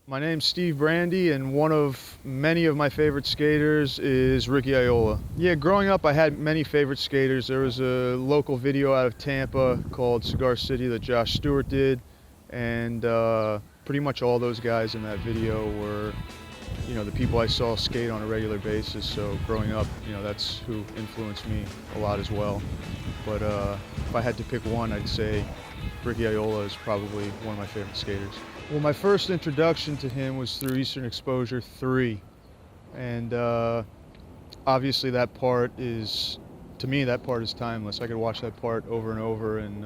My name's Steve Brandi, and one of many of my favorite skaters is Ricky Iola. Yeah, growing up I had many favorite skaters. There was a local video out of Tampa called Cigar City that Josh Stewart did, and pretty much all those guys in that video were, the people I saw skate on a regular basis. So growing up, that's who influenced me a lot as well. But if I had to pick one, I'd say Ricky Iola is probably one of my favorite skaters. Well, my first introduction to him was through Eastern Exposure 3. And obviously that part is, to me, that part is timeless. I could watch that part over and over and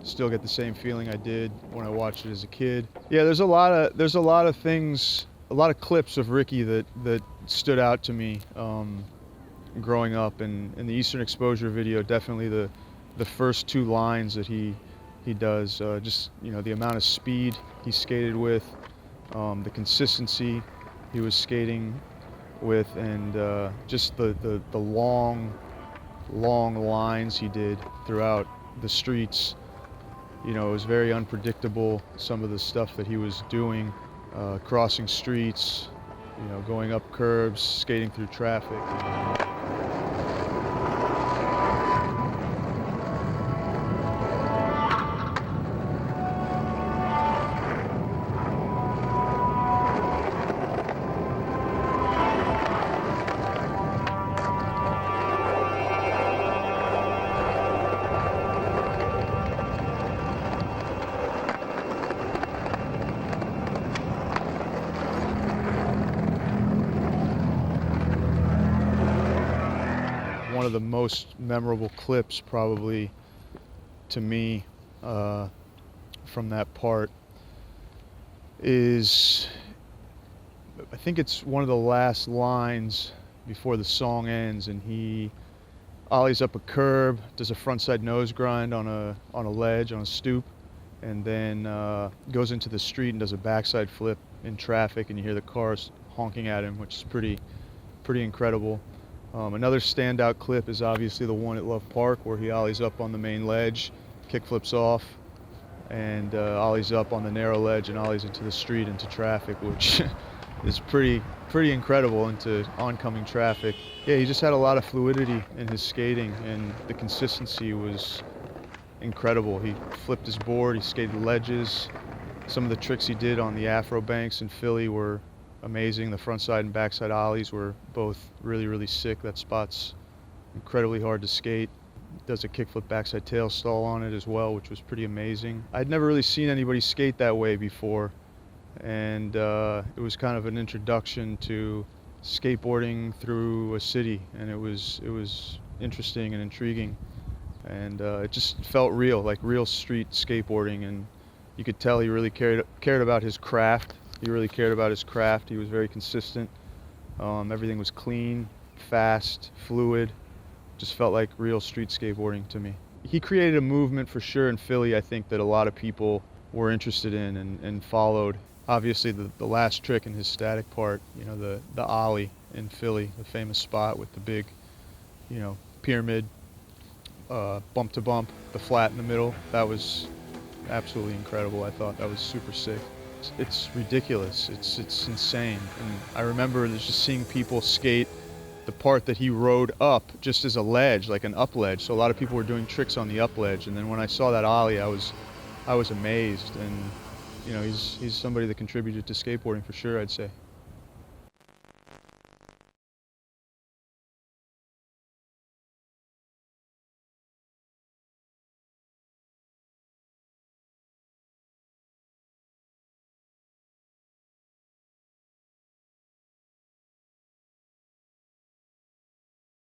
still get the same feeling I did when I watched it as a kid. Yeah, there's a lot of things, a lot of clips of Ricky that stood out to me growing up. And in the Eastern Exposure video, definitely the first two lines that he does, just the amount of speed he skated with, the consistency he was skating with, and just the long lines he did throughout the streets. It was very unpredictable, some of the stuff that he was doing, crossing streets, going up curbs, skating through traffic. One of the most memorable clips probably to me from that part is, I think it's one of the last lines before the song ends, and he ollies up a curb, does a frontside nose grind on a ledge, on a stoop, and then goes into the street and does a backside flip in traffic, and you hear the cars honking at him, which is pretty incredible. Another standout clip is obviously the one at Love Park where he ollies up on the main ledge, kick flips off, and ollies up on the narrow ledge and ollies into the street, into traffic, which is pretty incredible, into oncoming traffic. Yeah, he just had a lot of fluidity in his skating, and the consistency was incredible. He flipped his board, he skated ledges. Some of the tricks he did on the Afro banks in Philly were amazing. The frontside and backside ollies were both really sick. That spot's incredibly hard to skate. Does a kickflip backside tail stall on it as well, which was pretty amazing. I'd never really seen anybody skate that way before, and it was kind of an introduction to skateboarding through a city, and it was interesting and intriguing, and it just felt real, like real street skateboarding, and you could tell he really cared about his craft. He really cared about his craft. He was very consistent. Everything was clean, fast, fluid. Just felt like real street skateboarding to me. He created a movement for sure in Philly, I think, that a lot of people were interested in and followed. Obviously, the last trick in his static part, the ollie in Philly, the famous spot with the big, pyramid, bump to bump, the flat in the middle, that was absolutely incredible. I thought that was super sick. It's ridiculous. It's insane. And I remember just seeing people skate the part that he rode up just as a ledge, like an up ledge. So a lot of people were doing tricks on the up ledge. And then when I saw that ollie, I was amazed. And he's somebody that contributed to skateboarding for sure, I'd say.